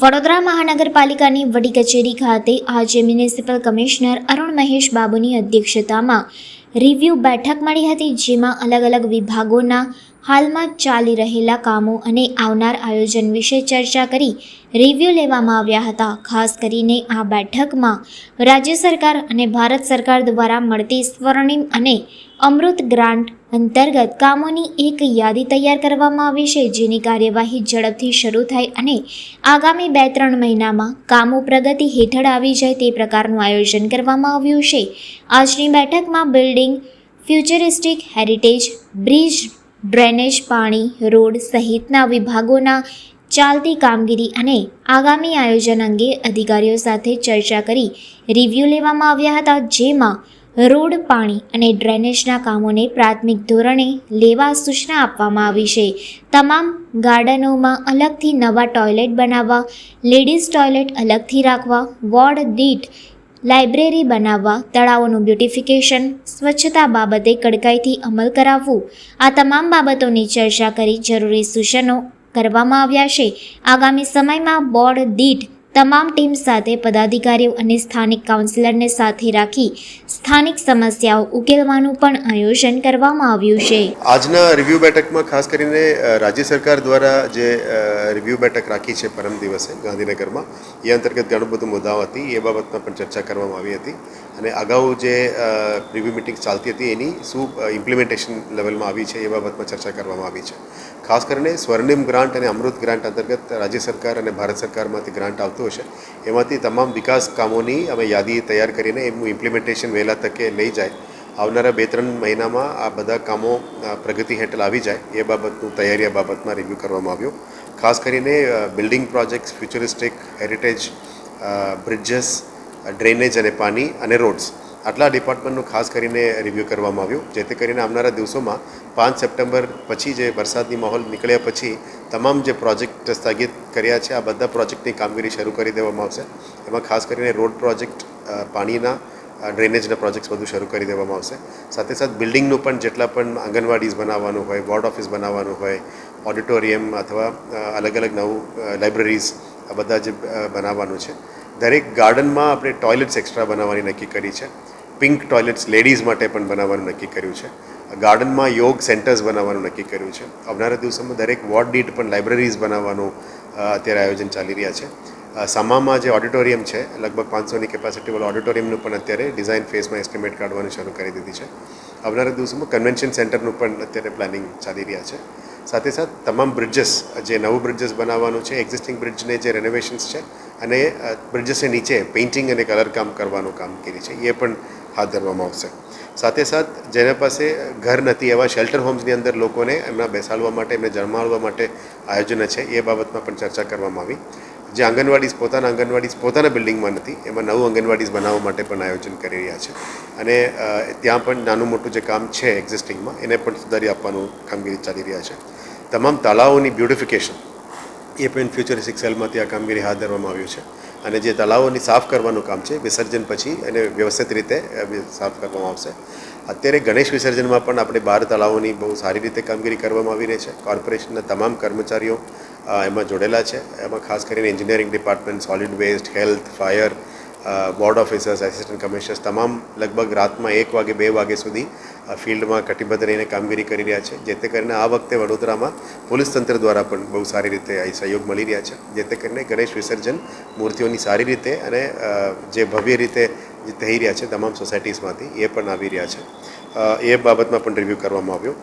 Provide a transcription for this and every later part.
વડોદરા મહાનગરપાલિકાની વડી કચેરી ખાતે આજે મ્યુનિસિપલ કમિશનર અરુણ મહેશ બાબુની અધ્યક્ષતામાં રિવ્યૂ બેઠક મળી હતી, જેમાં અલગ અલગ વિભાગોના હાલમાં ચાલી રહેલા કામો અને આવનાર આયોજન વિશે ચર્ચા કરી રિવ્યૂ લેવામાં આવ્યા હતા. ખાસ કરીને આ બેઠકમાં રાજ્ય સરકાર અને ભારત સરકાર દ્વારા મળતી સ્વર્ણિમ અને અમૃત ગ્રાન્ટ અંતર્ગત કામોની એક યાદી તૈયાર કરવામાં આવી છે, જેની કાર્યવાહી ઝડપથી શરૂ થાય અને આગામી 2-3 મહિનામાં કામો પ્રગતિ હેઠળ આવી જાય તે પ્રકારનું આયોજન કરવામાં આવ્યું છે. આજની બેઠકમાં building, futuristic heritage, bridge, drainage, પાણી, રોડ સહિતના વિભાગોના ચાલતી કામગીરી અને આગામી આયોજન અંગે અધિકારીઓ સાથે ચર્ચા કરી રિવ્યૂ લેવામાં આવ્યા હતા, જેમાં રોડ, પાણી અને ડ્રેનેજના કામોને પ્રાથમિક ધોરણે લેવા સૂચના આપવામાં આવી છે. તમામ ગાર્ડનોમાં અલગથી નવા ટોયલેટ બનાવવા, લેડીઝ ટોયલેટ અલગથી રાખવા, વોર્ડ દીઠ લાઇબ્રેરી બનાવવા, તળાવોનું બ્યુટિફિકેશન, સ્વચ્છતા બાબતે કડકાઈથી અમલ કરાવવું, આ તમામ બાબતોની ચર્ચા કરી જરૂરી સૂચનો કરવામાં આવ્યા છે. આગામી સમયમાં બોર્ડ દીઠ તમામ ટીમ સાથે પદાધિકારીઓ અને સ્થાનિક કાઉન્સિલરને સાથે રાખી સ્થાનિક સમસ્યાઓ ઉકેલવાનું પણ આયોજન કરવામાં આવ્યું છે. આજના રિવ્યૂ બેઠકમાં ખાસ કરીને રાજ્ય સરકાર દ્વારા જે રિવ્યૂ બેઠક રાખી છે પરમ દિવસે ગાંધીનગરમાં, એ અંતર્ગત ઘણું બધું મુદ્દાઓ હતી, એ બાબતમાં પણ ચર્ચા કરવામાં આવી હતી. અને અગાઉ જે રિવ્યૂ મિટિંગ ચાલતી હતી એની શું ઇમ્પ્લિમેન્ટેશન લેવલમાં આવી છે એ બાબતમાં ચર્ચા કરવામાં આવી છે. ખાસ કરીને સ્વર્ણિમ ગ્રાન્ટ અને અમૃત ગ્રાન્ટ અંતર્ગત રાજ્ય સરકાર અને ભારત સરકારમાંથી ગ્રાન્ટ આવતું હશે, એમાંથી તમામ વિકાસ કામોની અમે યાદી તૈયાર કરીને એમનું ઇમ્પ્લિમેન્ટેશન વહેલા તકે લઈ જાય, આવનારા 2-3 મહિનામાં આ બધા કામો પ્રગતિ હેઠળ આવી જાય એ બાબતનું તૈયારી બાબતમાં રિવ્યૂ કરવામાં આવ્યો. ખાસ કરીને building projects, futuristic heritage, bridges, drainage અને પાણી અને રોડ્સ, આટલા ડિપાર્ટમેન્ટનું ખાસ કરીને રિવ્યૂ કરવામાં આવ્યું, જેથી કરીને આવનારા દિવસોમાં 5 સપ્ટેમ્બર પછી જે વરસાદની માહોલ નીકળ્યા પછી તમામ જે પ્રોજેક્ટ સ્થગિત કર્યા છે આ બધા પ્રોજેક્ટની કામગીરી શરૂ કરી દેવામાં આવશે. એમાં ખાસ કરીને રોડ પ્રોજેક્ટ, પાણીના, ડ્રેનેજના પ્રોજેક્ટ્સ બધું શરૂ કરી દેવામાં આવશે. સાથે સાથે બિલ્ડિંગનું પણ જેટલા પણ આંગણવાડીઝ બનાવવાનું હોય, વોર્ડ ઓફિસ બનાવવાનું હોય, ઓડિટોરિયમ અથવા અલગ અલગ નવું લાઇબ્રેરીઝ, આ બધા જે બનાવવાનું છે. દરેક ગાર્ડનમાં આપણે ટોયલેટ્સ એક્સ્ટ્રા બનાવવાની નક્કી કરી છે. પિંક ટોયલેટ્સ લેડીઝ માટે પણ બનાવવાનું નક્કી કર્યું છે. ગાર્ડનમાં યોગ સેન્ટર્સ બનાવવાનું નક્કી કર્યું છે. આવનારા દિવસોમાં દરેક વોર્ડ દીઠ પણ લાઇબ્રેરીઝ બનાવવાનું અત્યારે આયોજન ચાલી રહ્યા છે. સમામાં જે ઓડિટોરિયમ છે, લગભગ 500ની કેપેસિટીવાળું ઓડિટોરિયમનું પણ અત્યારે ડિઝાઇન ફેઝમાં એસ્ટિમેટ કાઢવાનું શરૂ કરી દીધી છે. આવનારા દિવસોમાં કન્વેન્શન સેન્ટરનું પણ અત્યારે પ્લાનિંગ ચાલી રહ્યા છે. સાથે સાથે તમામ બ્રિજેસ, જે નવું બ્રિજેસ બનાવવાનું છે, એક્ઝિસ્ટિંગ બ્રિજને જે રેનોવેશન્સ છે અને બ્રિજેસની નીચે પેઇન્ટિંગ અને કલર કામ કરવાનું કામગીરી છે એ પણ હાથ ધરવામાં આવશે. સાથે સાથ જેના પાસે ઘર નથી એવા શેલ્ટર હોમ્સની અંદર લોકોને એમના બેસાડવા માટે, એમને જમાડવા માટે આયોજન છે, એ બાબતમાં પણ ચર્ચા કરવામાં આવી. જે આંગણવાડીઝ પોતાના બિલ્ડિંગમાં નથી, એમાં નવું આંગણવાડીઝ બનાવવા માટે પણ આયોજન કરી રહ્યા છે. અને ત્યાં પણ નાનું મોટું જે કામ છે એક્ઝિસ્ટિંગમાં એને પણ સુધારી આપવાનું કામગીરી ચાલી રહ્યા છે. તમામ તળાવોની બ્યુટિફિકેશન એ પણ ફ્યુચરિસ્ટિક સેલમાંથી આ કામગીરી હાથ ધરવામાં આવ્યું છે. અને જે તળાવોની સાફ કરવાનું કામ છે વિસર્જન પછી એને વ્યવસ્થિત રીતે સાફ કરવામાં આવશે. અત્યારે ગણેશ વિસર્જનમાં પણ આપણે 12 તળાવોની બહુ સારી રીતે કામગીરી કરવામાં આવી રહી છે. કોર્પોરેશનના તમામ કર્મચારીઓ એમાં જોડેલા છે. એમાં ખાસ કરીને engineering department, solid waste, health, fire, board officers, assistant commissioners તમામ લગભગ રાતમાં 1 વાગે 2 વાગ્યા સુધી ફિલ્ડમાં કટિબદ્ધ રહીને કામગીરી કરી રહ્યા છે. જેથી કરીને આ વખતે વડોદરામાં પોલીસ તંત્ર દ્વારા પણ બહુ સારી રીતે સહયોગ મળી રહ્યા છે. જેથી કરીને ગણેશ વિસર્જન મૂર્તિઓની સારી રીતે અને જે ભવ્ય રીતે થઈ રહ્યા છે તમામ સોસાયટીઝમાંથી એ પણ આવી રહ્યા છે. એ બાબતમાં પણ રિવ્યૂ કરવામાં આવ્યો.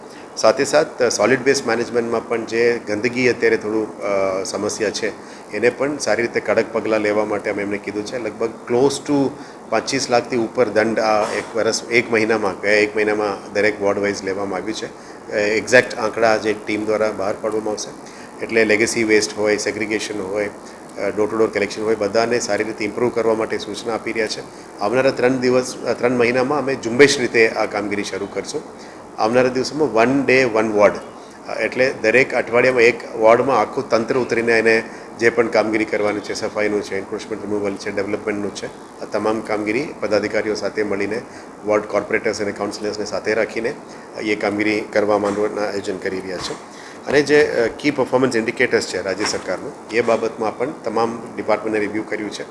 સાથે સાથ સોલિડ વેસ્ટ મેનેજમેન્ટમાં પણ જે ગંદકી અત્યારે થોડું સમસ્યા છે એને પણ સારી રીતે કડક પગલાં લેવા માટે અમે એમને કીધું છે. લગભગ ક્લોઝ ટુ 25 લાખથી ઉપર દંડ આ એક મહિનામાં દરેક વોર્ડ વાઇઝ લેવામાં આવ્યું છે. એક્ઝેક્ટ આંકડા જે ટીમ દ્વારા બહાર પાડવામાં આવશે. એટલે લેગેસી વેસ્ટ હોય, સેગ્રિગેશન હોય, ડોર ટુ ડોર કલેક્શન હોય, બધાને સારી રીતે ઇમ્પ્રૂવ કરવા માટે સૂચના આપી રહ્યા છે. આવનારા 3 મહિનામાં અમે ઝુંબેશ રીતે આ કામગીરી શરૂ કરશું. આવનારા દિવસોમાં 1 ડે 1 વોર્ડ, એટલે દરેક અઠવાડિયામાં એક વોર્ડમાં આખું તંત્ર ઉતરીને એને જે પણ કામગીરી કરવાની છે, સફાઈનું છે, એન્ક્રોચમેન્ટ રિમૂવલ છે, ડેવલપમેન્ટનું છે, આ તમામ કામગીરી પદાધિકારીઓ સાથે મળીને વોર્ડ કોર્પોરેટર્સ અને કાઉન્સિલર્સને સાથે રાખીને એ કામગીરી કરવા માંડવાના આયોજન કરી રહ્યા છે. અને જે કી પરફોર્મન્સ ઇન્ડિકેટર્સ છે રાજ્ય સરકારનું, એ બાબતમાં પણ તમામ ડિપાર્ટમેન્ટને રિવ્યૂ કર્યું છે.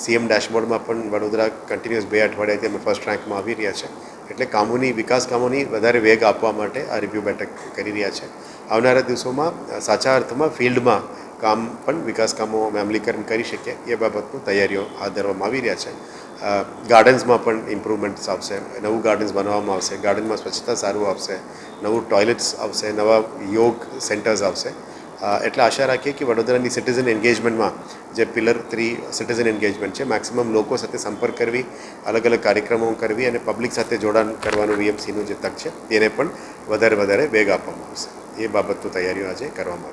સીએમ ડેશબોર્ડમાં પણ વડોદરા કન્ટિન્યુઅસ 2 અઠવાડિયાથી અમે ફર્સ્ટ રેન્કમાં આવી રહ્યા છે. એટલે વિકાસ કામોની વધારે વેગ આપવા માટે આ રિવ્યૂ બેઠક કરી રહ્યા છે. આવનારા દિવસોમાં સાચા અર્થમાં ફિલ્ડમાં કામ પણ વિકાસ કામો અમે અમલીકરણ કરી શકીએ એ બાબતની તૈયારીઓ હાથ ધરવામાં આવી રહ્યા છે. ગાર્ડન્સમાં પણ ઇમ્પ્રુવમેન્ટ્સ આવશે, નવું ગાર્ડન્સ બનાવવામાં આવશે, ગાર્ડનમાં સ્વચ્છતા સારું આવશે, નવું ટોયલેટ્સ આવશે, નવા યોગ સેન્ટર્સ આવશે. એટલે આશા રાખીએ કે વડોદરાની સિટીઝન એન્ગેજમેન્ટમાં જે પિલર 3 સિટીઝન એન્ગેજમેન્ટ છે, મેક્સિમમ લોકો સાથે સંપર્ક કરવી, અલગ અલગ કાર્યક્રમો કરવી અને પબ્લિક સાથે જોડાણ કરવાનું વીએમસીનું જે તક છે એને પણ વધારે વેગ આપવામાં આવશે. એ બાબતની તૈયારીઓ આજે કરવામાં આવી.